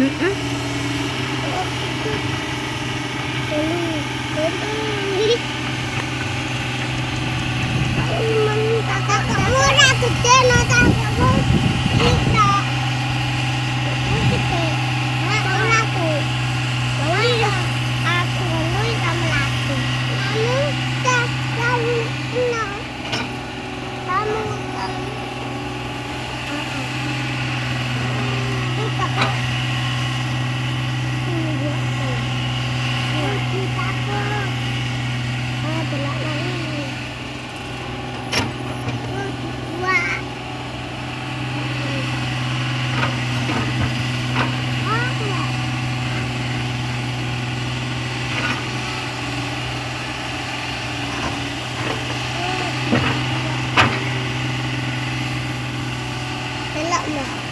Mm-mm. Murah gede no kakakmu kita gede murah tuh aku lu sama aku kamu kamu no kamu kita kok kita kok belak lagi wah belak mah